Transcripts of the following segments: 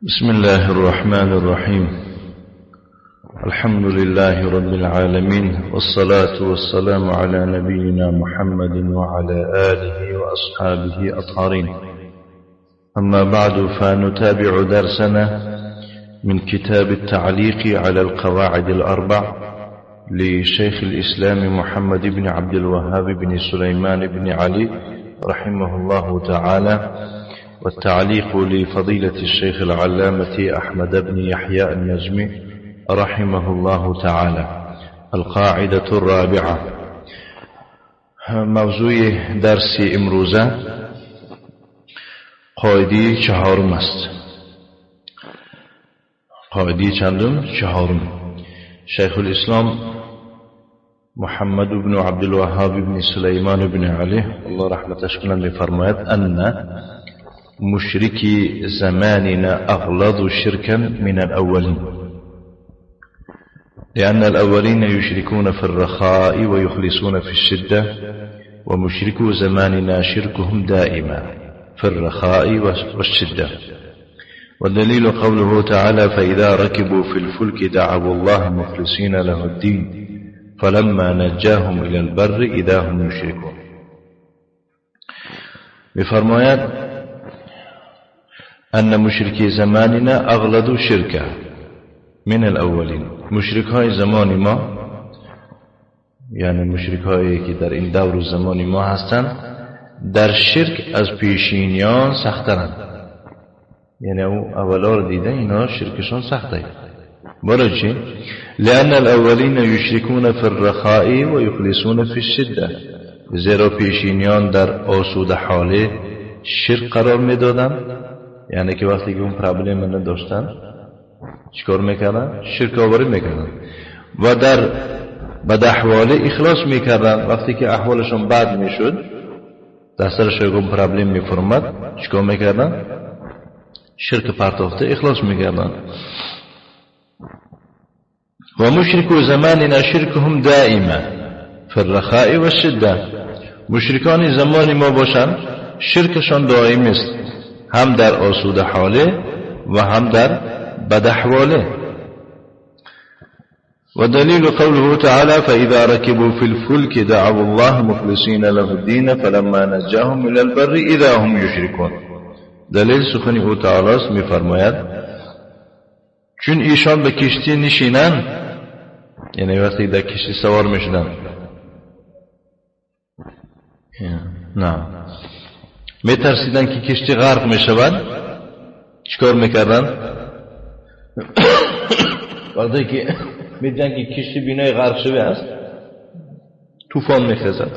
بسم الله الرحمن الرحيم. الحمد لله رب العالمين، والصلاة والسلام على نبينا محمد وعلى آله وأصحابه أطهارين. أما بعد، فنتابع درسنا من كتاب التعليق على القواعد الأربع لشيخ الإسلام محمد بن عبد الوهاب بن سليمان بن علي رحمه الله تعالى، والتعليق لفضيلة الشيخ العلامة أحمد بن يحيى النجمي رحمه الله تعالى. القاعدة الرابعة. موضوع درس امروزه قاعده چهارم است. قاعده چندم؟ چهارم. شیخ الاسلام محمد بن عبد الوهاب بن سليمان بن علي الله رحمتش کنه میفرماید ان مشركي زماننا أغلظ شركا من الأولين، لأن الأولين يشركون في الرخاء ويخلصون في الشدة، ومشركو زماننا شركهم دائما في الرخاء والشدة. والدليل قوله تعالى: فإذا ركبوا في الفلك دعوا الله مخلصين له الدين فلما نجاهم إلى البر إذا هم يشركون. بفرمايات أن مشركي زماننا أغلظ شركا من الأولين. مشركای زمان ما، یعنی مشرکایی که در این دور زمان ما هستند، در شرک از پیشینیان سخت‌ترند. یعنی اولا رو دیده اینا شرکشون سخته. برای چی؟ لأن الأولين يشركون في الرخاء ويخلصون في الشدة، زیرا پیشینیان در آسوده حاله شرک قرار میدادند، یعنی که وقتی که اون پرابلم نداشتن چیکار میکردن؟ شرک آوری میکردن. و در بد احواله اخلاص میکردن. وقتی که احوالشون بد میشد، در سرش اون پرابلم میفرمد، چیکار میکردن؟ شرک پرتافته اخلاص میکردن. و مشرکو زماننا شرکهم دائما فی الرخاء و الشده. مشرکان زمان ما باشن شرکشان دائم است، هم در آسوده حاله و هم در بد احواله. ودليل قوله تعالى: فإذا ركبوا في الفلك دعوا الله مخلصين له الدين فلما نجاهم إلى البر إذا هم يشركون. دلیل سخن او تعالی است، میفرماید چون ایشان به کشتی نشینن، یعنی وقتی در کشتی سوار میشدن، نه میترسیدن که کشتی غرق میشود، چیکار میکردن؟ وقتی که میدیدن که کشتی بینای غرق شده است، طوفان میخزد.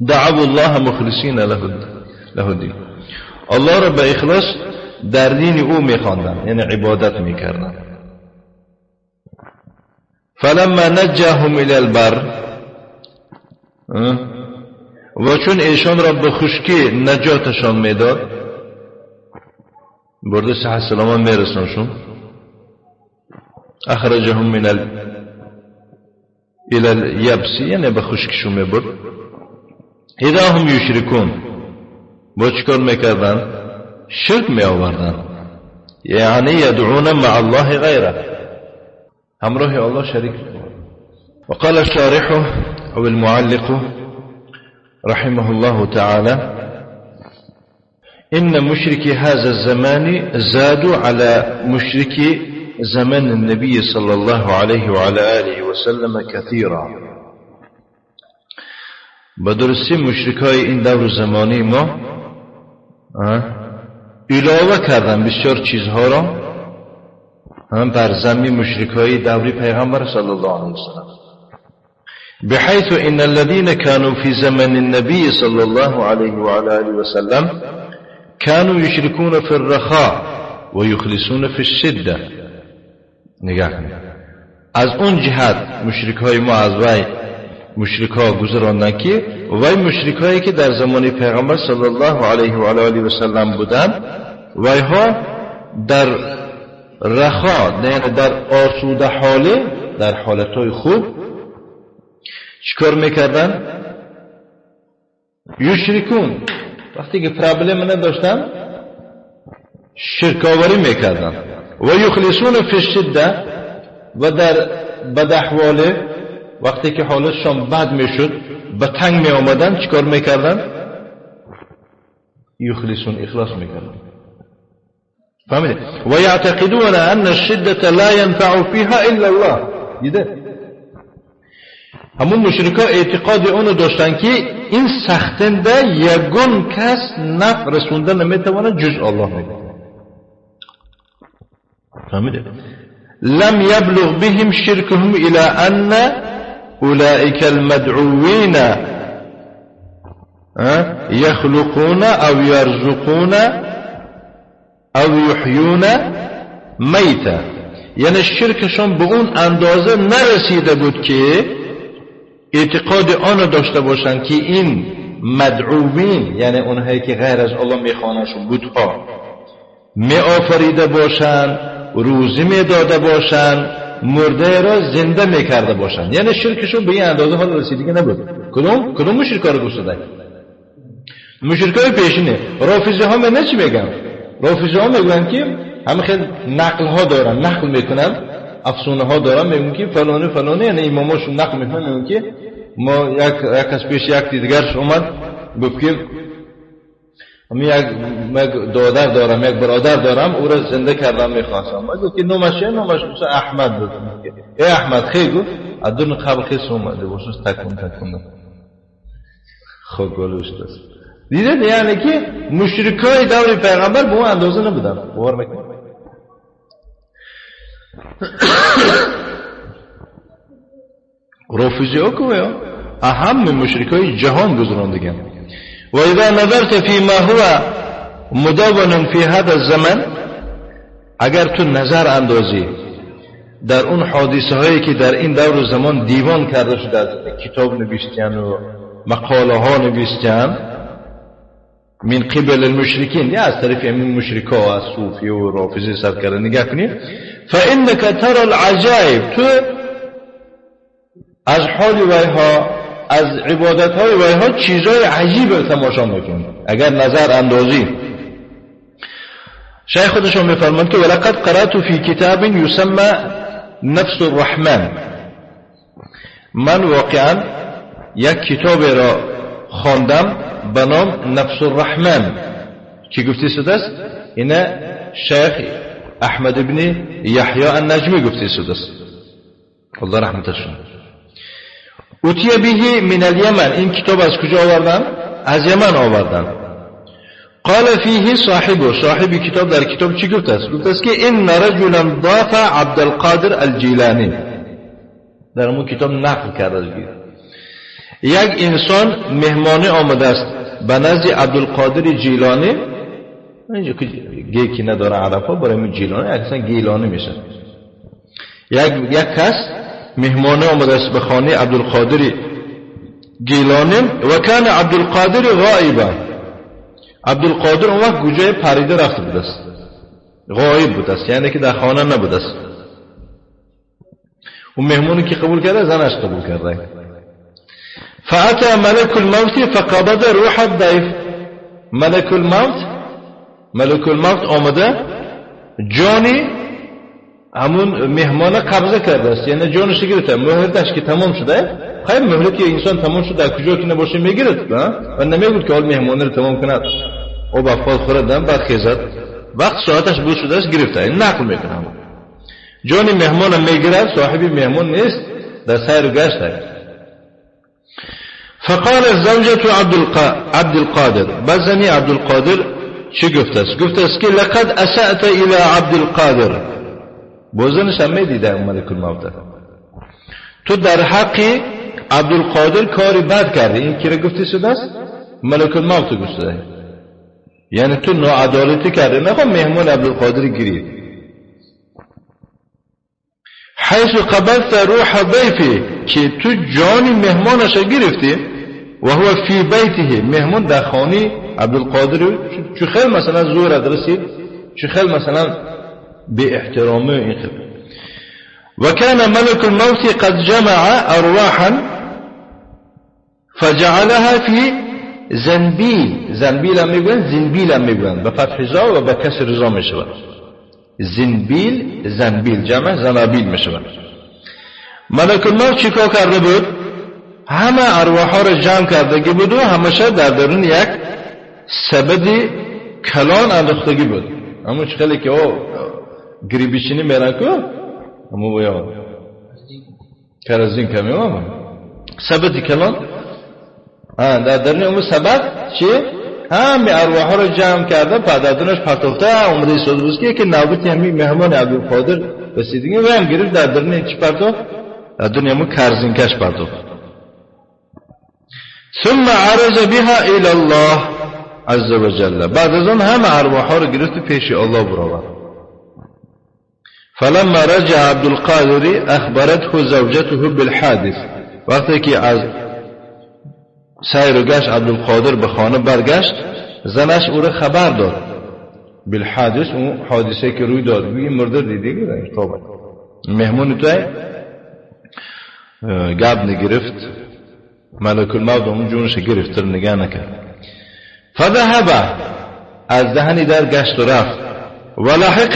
دعوا الله مخلصین له الدین، الله را به اخلاص در دین او میخواندن، یعنی عبادت میکردن. فلما نجاهم الى البر، و چون ایشان را به خشکی نجاتشان میداد، برده صحه سلامان میرسنشون، اخرجهم من الى الیبس، یعنی به خشکشون میبرد. اذا هم یشرکون، با چکار میکردن؟ شرک میآوردن. یعنی یدعون مع الله غیره، همراه الله شریک. وقال الشارح او المعلق رحمه الله تعالى: إن مشركي هذا الزمان زادوا على مشركي زمن النبي صلى الله عليه وعلى آله وسلم كثيرا. بدرستی مشرکای این دور زمانی ما علاوه کردن بسیار چیزها را بر زمین مشرکای دوری پیغمبر صلی الله علیه وسلم، بحيث إن الذين كانوا في زمن النبي صلى الله عليه وعلى آله وسلم كانوا يشركون في الرخاء ويخلصون في الشدة. نگاه کنید، از اون جهت مشرکای ما از وی مشرکا گذراندن که وی مشرکایی که در زمان پیغمبر صلی الله علیه و آله و سلم بودند، وی ها در رخا، در آسوده حاله، در حالتهای خوب چیکار میکردن؟ یشرکون، وقتی که پرابلم نداشتن شرکاوری میکردن و یخلصون فی الشده و در بد احواله وقتی که حالشان بد میشد به تنگ می آمدن چیکار میکردن؟ یخلصون اخلاص میکردن. فهمیده؟ و یعتقدون ان الشده لا ينفع فيها الا الله. دیده؟ همون مشرکا اعتقاد اونو داشتن که این سختنده یگون کس نفع رسونده نمیتواند جز الله میده. فهمیده؟ لم يبلغ بهم شركهم الى ان اولئك المدعوين يخلقون او يرزقون او يحيون میتا. یعنی شرکشون به اون اندازه نرسیده بود که اعتقاد آنو داشته باشن که این مدعوین یعنی اونهایی که غیر از الله میخوانشون بودها می آفریده باشن، روزی می داده باشن، مرده را زنده می کرده باشن. یعنی شرکشون به این اندازه حال رسیدگی نبود. کدوم مشرکا رو گوش دادن؟ مشرکای پیشینه. رافضی ها من چی میگن؟ رافضی ها میگن که همه خیلی نقل ها دارن، نقل میکنن، افسانه ها دارن، میگن که فلانه یعنی اماماشون نقل میکنن، میگن که ما یک از پیش یک دیگرش اومد گفت که من یک دادر دارم، یک برادر دارم، او را زنده کردم میخواستم. من گفت که نامش مثلا احمد بود. ای احمد خیلی گفت ادون قبل خیلی اومده باشش تکون خب گلوش دست دیدن. یعنی که مشرکای دور پیغمبر به اون اندازه نبودن. باور میکنید؟ رافضی ها که اهم مشرکای جهان گذراندگان. و اذا نظرت فيما هو مدون في هذا الزمن، اگر تو نظر اندازی در اون حادثه هایی که در این دور زمان دیوان کرده شده، کتاب نوشتن و مقاله ها نوشتن من قبل المشرکین، یا از طرف این مشرکا از صوفی و رافضی سرکرده نگاه کنی، فانك ترى العجائب، تو از حال ویها، از عبادت های ویها چیزای عجیب تماشا میکنی اگر نظر اندازی. شیخ خودشون میفرماند که ولقد قرأت فی کتاب یسمى نفس الرحمن، من واقعا یک کتاب را خواندم به نام نفس الرحمن که گفته شده است. اینا شیخ احمد ابن یحیی النجمی گفته شده است، الله رحمتش کنه. اوتی به من الیمن، این کتاب از کجا آوردن؟ از یمن آوردن. قال فیه صاحب کتاب در کتاب چی گفته است؟ گفته است که این رجلا ضاف عبدالقادر الجیلانی، در اون کتاب نقل کرده است یک انسان مهمانی آمده است به نزد عبدالقادر جیلانی. اینجا که گیکی نداره عرفا برای من جیلانی اصلا گیلانی میشه. یک کس مهمانه آمده است به خانه عبدالقادر گیلانی و کان عبدالقادر غائبا، عبدالقادر اون وقت گوجه پریده رفته بود است، غایب بود است، یعنی که در خانه نبود است. اون مهمونی که قبول کرده زنش قبول کرده. فأتى ملك الموت فقبض روح الضيف، ملك الموت آمده جانی همون مهمان قبضه کرده است، یعنی جانش گرفته. مهلتش که تمام شده، خیلی مهلت که انسان تمام شده در کجا که نباشه میگیرد و نمیگود که حال مهمانی رو تمام کند او با فال خوردن بعد خیزد، وقت ساعتش بود شده است گرفته. این نقل میکنم جانی مهمان میگیرد، صاحبی مهمان نیست، در سیر و گشت. فقال زوجة عبد القادر، بزنی عبدالقادر چی گفته است؟ گفته است که لقد اسأت الى عبد القادر، بازنش هم میدیده ملک الموت، تو در حق عبدالقادر کاری بد کردی. این که گفته شده است ملک الموت گفته، یعنی تو ناعدالتی کردی، نخواه مهمون عبدالقادر گیری. حیث قبلت روح ضیفی، که تو جانی مهمانش گرفتی و هو فی بیته، مهمان در خانه عبدالقادر. چو خیل مثلا زور رسید، چو خیل مثلا به احترامه این خیل. و کان ملک الموت قد جمع ارواحا فجعلها فی زنبیل هم میگوین، زنبیل هم میگوین، به فتح زا و به کسر زا میشود. زنبیل جمع زنابیل میشود. ملک الموت چیکار کرده بود؟ همه ارواح را جمع کرده بود و همشه در درون یک سبد کلان انداختگی بود. همون خیلی که او گریبیچینی میرن که همون باید کرزین کمی هم سبد کلان در درون اون سبد چی؟ همه ارواح را جمع کرده پدردونش پرتوخته عمره سودبوسکی که نوبت همین مهمان عبدالقادر رسیدگی و هم گرفت در درون چی پرتوخت؟ در درون همون کرزینکش پرتوخت. ثم عرض بها الى الله عز وجل. بعد از اون همه ارواح را گرفت پیش الله برآورد. فلما رجع عبدالقادر اخبرته زوجته بالحادث. وقتی که از سیر و گشت عبدالقادر به خانه برگشت، زنش او را خبر داد بالحادث، اون حادثه که روی داد. این مرده دیدی که مهمون توی گاب نگرفت، ملک الموت اون جونش گرفت تر نگاه نکرد. فذهب، از دهنی در گشت و رفت. ولحق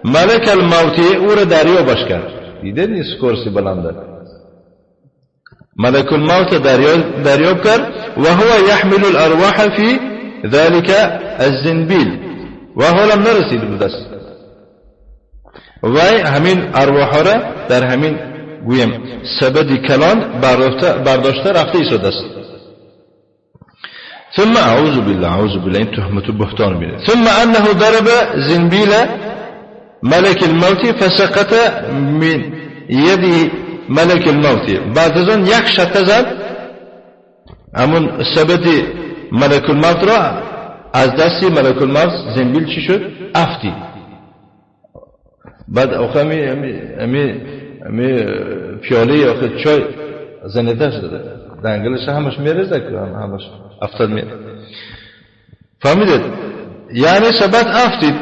ملک الموت، او را دریابش کرد. دیده نیست کرسی بلنده. ملک الموت دریاب کرد و هو يحمل الارواح في ذلك الزنبیل و حالا نرسید به دست و همین ارواح را در همین گویم سبد کلان برداشته رفته ایستاده است. ثم اعوذ بالله این تهمت بهتان بینه. ثم انه ضرب زنبیل ملک الموت فسقط من يد ملک الموت. بعد از اون یک شته زد، همون سبد ملک الموت را از دستی ملک الموت زنبیل چی شد؟ افتی. بعد آخه امی پیاله آخه چای زنده شده دنگلش همش میرزه که همش افتاد میره. فهمیدید؟ یعنی سبد افتید.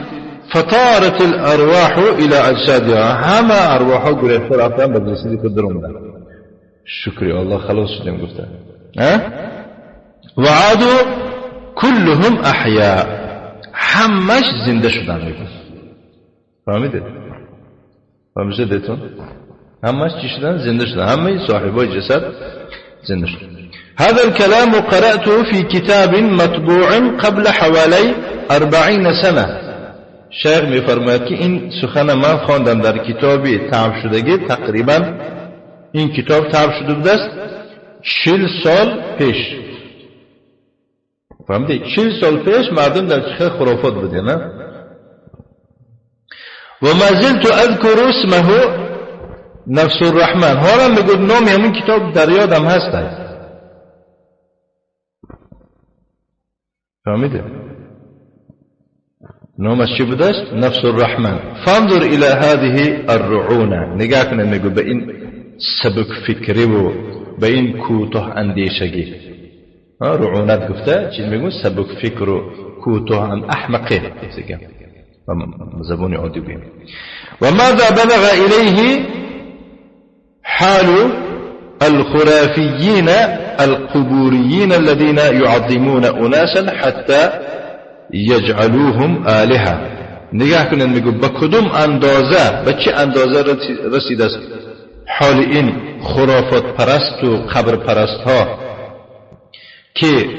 فطارت الارواح الى اجسادها. همه ارواحا گریخته رفتن به جسدی خود در اومدن. شکری الله خلاص شدیم گفته. و عادوا كلهم احیاء. همش زنده شدن میگن. فهمیدید؟ فهمیدیتون؟ همش چی شدن؟ زنده شدن. همه صاحبای جسد زنده شدن. هذا الكلام قرأته في كتاب مطبوع قبل حوالي 40 سنة. شیخ میفرماید که این سخن من خواندم در کتابی طبع شدگی، تقریبا این کتاب طبع شده بود است 40 سال پیش. فهمیدید؟ 40 سال پیش مردم در چه خرافات بوده نه؟ و ما زلت اذکر اسمه نفس الرحمن. حالا میگود نام همین کتاب در یادم هست. فهمیدید؟ نامش چی بوده است؟ نفس الرحمن. فانظر الى هذه الرعونه. نگاه کنید میگو به این سبک فکری و به این کوتاه اندیشگی. رعونت گفته چی میگو؟ سبک فکر و کوتاه احمقی. زبون عادی بیم. و ماذا بلغ الیه حال الخرافيين القبوريين الذين يعظمون اناسا حتى یجعلوهم آلهه. نگاه کنید میگو به کدوم اندازه، به چه اندازه رسیده است حال این خرافات پرست و قبر پرست ها که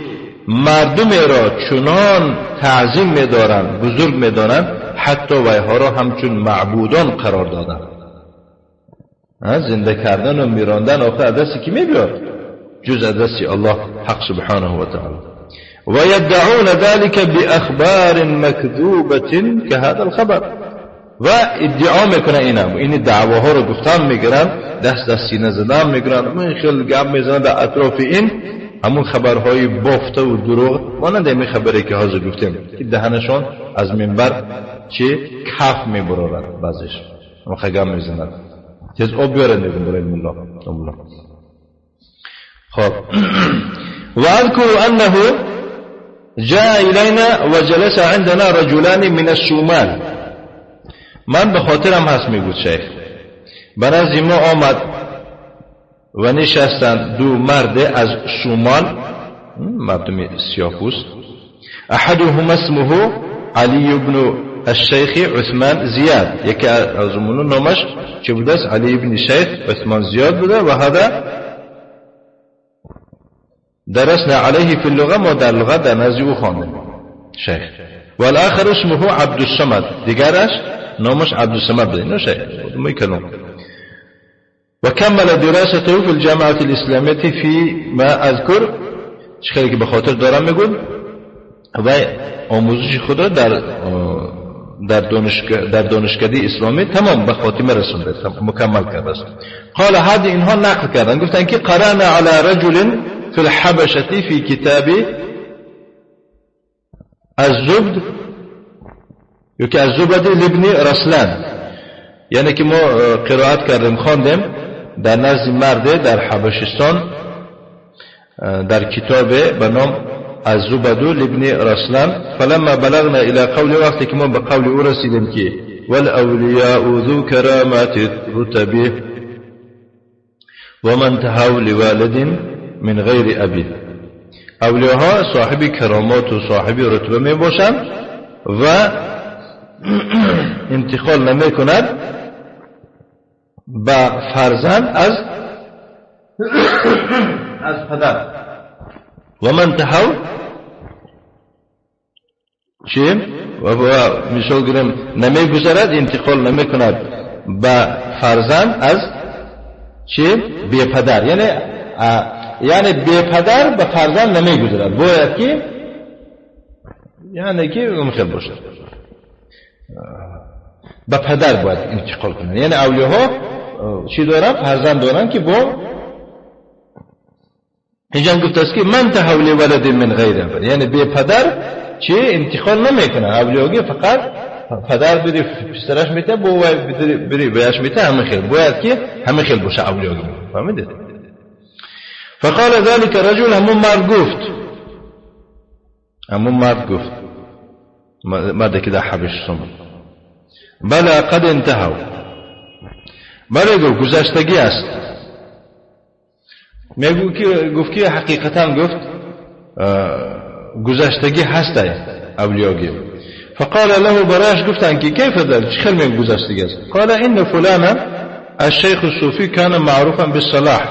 مردم را چنان تعظیم می‌دارند، بزرگ می‌دانند، حتی ویها را همچون معبودان قرار دادند. زنده کردن و میراندن آخه از دستی کی می‌بیاد؟ جز از دستی الله حق سبحانه و تعالی. و یدعون ذلك باخبار مکذوبه كهذا الخبر. و ادعا میکنه این دعواها رو گفتن میگیرن، دست سینه زدن میگیرن، من خیلی گپ میزنن در اطراف این همون خبرهای بافته و دروغ، مانند این خبری که حاضر گفتیم که دهنشان از منبر چه کف میبرارن، بعضیش اما خگم میزنن تیز آب بیارن دیدن برای الله. خب و اذکر انه جاء الینا و جلس عندنا رجلان من الشمال. من به خاطرم هست میگود شیخ، برای ما آمد و نشستند دو مرد از شمال، مردم سیاه‌پوست. احدهم اسمه علی بن الشیخ عثمان زیاد، یکی از اونها نامش چه بوده است؟ علی بن شیخ عثمان زیاد بوده. و هذا درسنا عليه في اللغة، ما در لغت در نزد او خواندیم شیخ. و الاخر اسمه عبد الصمد، دیگرش نامش عبد الصمد بوده. نه شیخ میکنم. وكمل دراسته في الجامعة الإسلامية فيما أذكر، شخصی که به خاطر دارم میگم، و آموزش خود را در دانشکده اسلامی تمام به خاتمه رسونده، مکمل کرده است. قال هذه اینها نقل کردن، گفتن که قرأنا على رجل في الحبشة في كتاب الزبد، یکی الزبد لابن رسلان، یعنی که ما قرائت کردیم خواندیم در نزد مرد در حبشستان در کتاب به نام الزبد لابن رسلان. فلما بلغنا الى قول، وقتی که ما به قول او رسیدیم که والاولیاء ذو کرامات رتبه ومن تهوا لوالد من غیر ابی، اولیاءها صاحب کرامات و صاحب رتبه می باشند و انتقال نمی کند با فرزند از پدر. و من تهوا چی؟ و مثال گرم نمی گذارد، انتقال نمی کند با فرزند از چی؟ بی پدر، یعنی بی پدر به فرزند نمی گذارد، باید که یعنی که مخل باشد به پدر باید انتقال کنند. یعنی اولیاءها چی دارن؟ فرزند دارن که با اینجا گفت است که من تحول ولد من غیر اب، یعنی به پدر چی انتقال نمیکنه. اولیاء فقط پدر بری پسرش میته، بری بیاش میته، همه خیل باید که همه خیل باشه اولیاء. فهمیدید؟ فقال ذلك رجل، همون مرد گفت مرد که در حبشستان، بله قد انتهوا، بله گذشتگی است. میگو که گفت که حقیقتا گفت گذشتگی هست اولیاء. فقال له، براش گفتن که کیف ذلك، چه خیلی گذشتگی است؟ قال ان فلانا الشيخ الصوفي كان معروفا بالصلاح،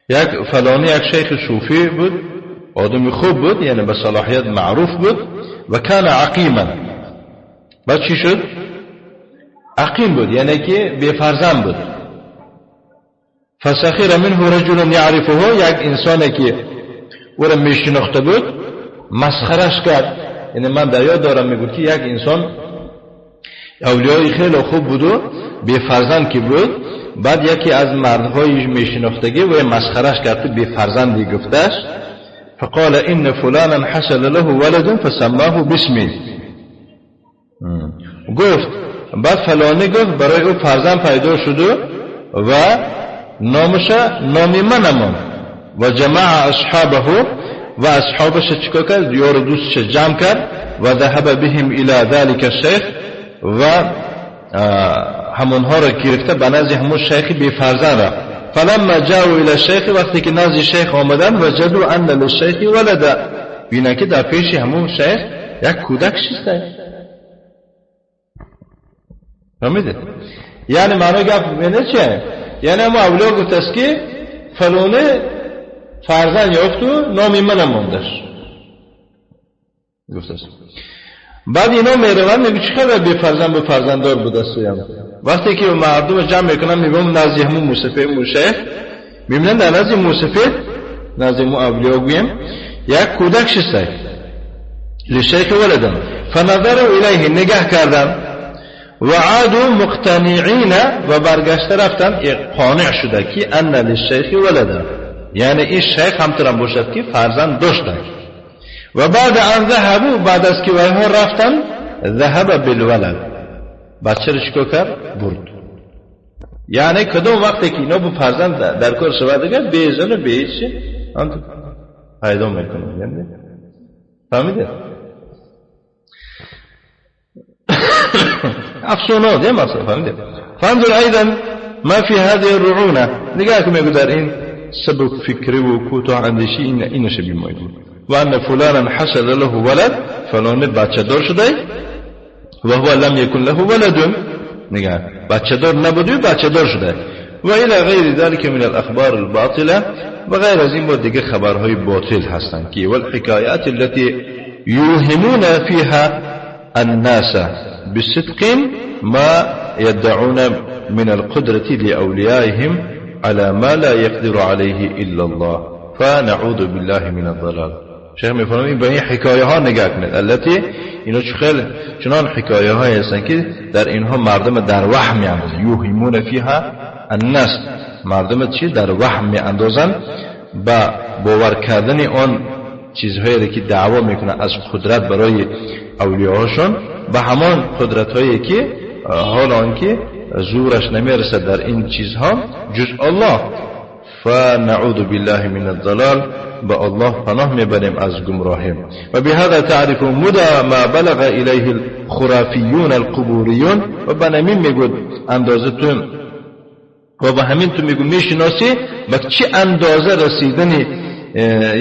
یک فلانی یک شیخ صوفی بود، آدمی خوب بود، یعنی به صلاحیت معروف بود. و کان عقیما، بعد چی شد؟ عقیم بود، یعنی که بی فرزند بود. فسخر منه رجل یعرفه، یک انسانی که او را میشناخته بود مسخرش کرد. یعنی من در یاد دارم میگه که یک انسان اولیای خیلی خوب بود و بی فرزند که بود، بعد یکی از مردهای میشناختگی و مسخرش کرد، بی فرزندی گفتش. فقال ان فلانا حصل له ولد فسماه باسمه، گفت بعد فلانی گفت برای او فرزند پیدا شده و نامش نامی من نماند. و جمع اصحابه، و اصحابش چکا کرد؟ یار دوستش جمع کرد. و ذهب بهم الى ذلك الشیخ، و همونها را گرفته به نزد همون شیخ بی فرزند را. فلما جاءوا الى الشیخ، وقتی که نزد شیخ آمدن، وجدوا ان للشیخ ولدا، بینن که در پیش همون شیخ یک کودک شسته. فهمیدید؟ یعنی معنی گفت بینه چه؟ یعنی ما اولیاء گفت است که فلانه فرزند یافت و نامی من ماندش گفت است. بعد اینا میروند میگه چقدر بی فرزند به فرزنددار بود است. وقتی که مردم جمع میکنن میگم نزد همون موسفه موشیخ، میبینن در نزد موسفه نزد مو اولیاء گویم یک کودک شسته لشیخ ولدن. فنظروا الیه، نگاه کردن. و عادوا مقتنعین، و برگشته رفتن قانع شده که ان للشیخ ولدن، یعنی این شیخ همطورم باشد که فرزند داشته. و بعد ان ذهبوا، بعد از که ویها رفتن، ذهب بالولد، بچه رو چکو کرد؟ برد. یعنی کدوم وقتی که اینا با فرزند در کار شود دیگر بیزن و بیچه پیدا میکنه. یعنی فهمیده؟ افسونات یه مصرف. فهمیده؟ فانظر ایضا ما فی هذه الرعونه، نگاه که میگو در این سبب فکری و کوتاه اندیشی اینش بیمایید و ان فلانا حصل له ولد فلان بچه دار شده و هو لم يكن له ولد نگاه بچه دار نبوده بچه دار شده و الى غیر ذلك من الاخبار الباطله و غیر از این دیگه خبرهای باطل هستند که والحکایات التي يوهمون فيها الناس بصدق ما يدعون من القدرة لأوليائهم على ما لا يقدر عليه إلا الله فنعوذ بالله من الضلال. شیخ میفرمایند به این حکایه ها نگاه کنید التي اینا چنان حکایه های هستند که در اینها مردم در وهم میاندازند یوهمون فیها الناس مردم چی در وهم میاندازند با باور کردن آن چیزهایی که دعوا میکنن از قدرت برای اولیاءشون به همان قدرت هایی که حال آنکه زورش نمیرسد در این چیزها جز الله فنعوذ بالله من الضلال با الله پناه میبریم از گمراهی و بهذا تعرف مدى ما بلغ الیه الخرافیون القبوریون و بنامین میگود اندازه تو و به همین تو میگو میشناسی با چه اندازه رسیدنی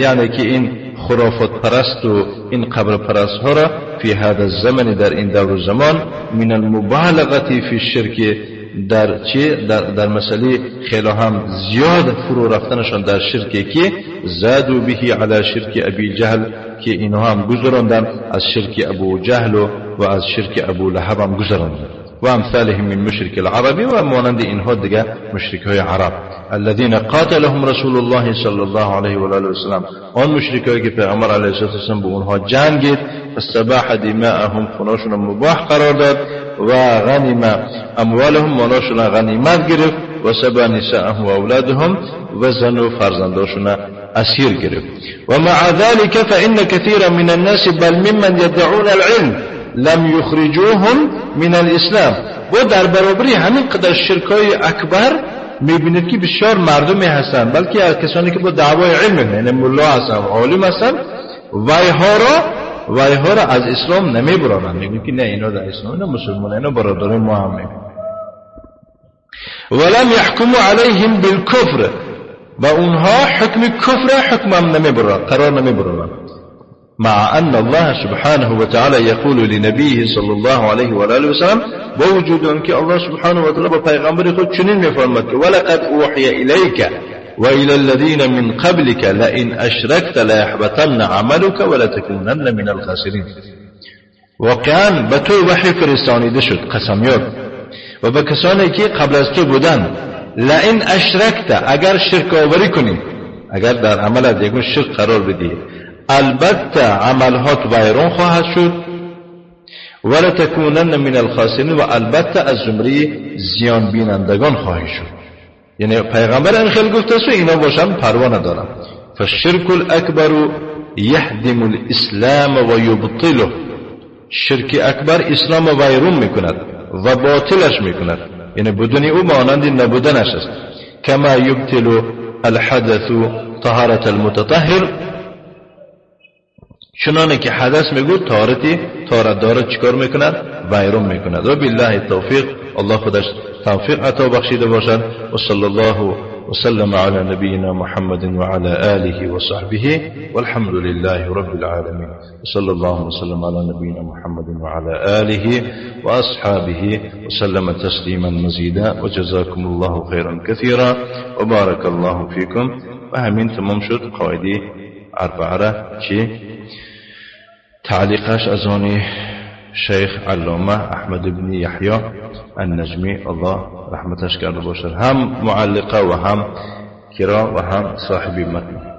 یعنی که این خرافات پرست و این قبر پرست ها را فی هذا الزمن در این دور زمان من المبالغه فی الشرک در مسئله خیلی هم زیاد فرو رفتنشان در شرکی که زادوا به علی شرک ابی جهل که اینها هم گذراندن از شرک ابو جهل و از شرک ابو لهب هم گذراندن و امثالهم من مشرک العربی و مانند اینها دیگه مشرک های عرب الذين قاتلهم رسول الله صلی الله علیه و آله و سلم آن مشرکایی که پیغمبر علیه السلام به اونها جنگید استباح دماءهم خوناشون مباح قرار داد و غنم اموالهم مالاشون غنیمت گرفت و سبا نساءهم و اولادهم و زن و فرزنداشون اسیر گرفت و مع ذلك فإن كثيرا من الناس بل ممن يدعون العلم لم يخرجوهم من الاسلام و در برابری همین قدر شرکای اکبر میبینید که بسیار مردمی هستن بلکه کسانی که با دعوای علم یعنی ملا هستن عالم هستن وایها را از اسلام نمیبرانند میگن که نه اینا در اسلام نه مسلمان اینا برادران ما هم ولم يحكموا عليهم بالكفر و اونها حکم کفر حکم هم نمیبرانند قرار نمیبرانند مع ان الله سبحانه وتعالى يقول لنبيه صلى الله عليه وآله وسلم بوجود انك الله سبحانه وتعالى بپیغمبر خود چنین میفرماید که ولقد اوحي اليك وإلى الذين من قبلك لئن أشركت ليحبطن عملك ولتكونن من الخاسرين واقعا به تو وحی فرستانیده شد قسمیات و به کسانی که قبل از تو بودن لئن اشرکت اگر شرک آوری کنی اگر در عملت یک شرک قرار بدی البته عملهات ویران خواهد شد ولتكونن من الخاسرین و البته از زمره زیان بینندگان خواهی شد یعنی پیغمبر این خیلی گفته است و اینا باشن پروا ندارن فالشرك الاکبر یهدم الاسلام و یبطله شرک اکبر اسلام ویران میکند و باطلش میکند یعنی بدون او مانند نبودنش است کما یبطل الحدث طهارت المتطهر چنانه که حدث میگو طهارت داره چیکار میکند ویران میکند و بالله التوفیق الله خودش توفیق عطا بخشیده باشد و صلی الله وسلم على نبينا محمد وعلى آله وصحبه والحمد لله رب العالمين وصلى الله وسلم على نبينا محمد وعلى آله وأصحابه وسلم تسليما مزيدا وجزاكم الله خيرا كثيرا وبارك الله فيكم وهمين تمام شد قاعدي أربعة شيء تعليقاش أزوني شیخ علامه احمد بن یحیی النجمی الله رحمتش کرده باشد هم معلقه و هم کرا و هم صاحب متن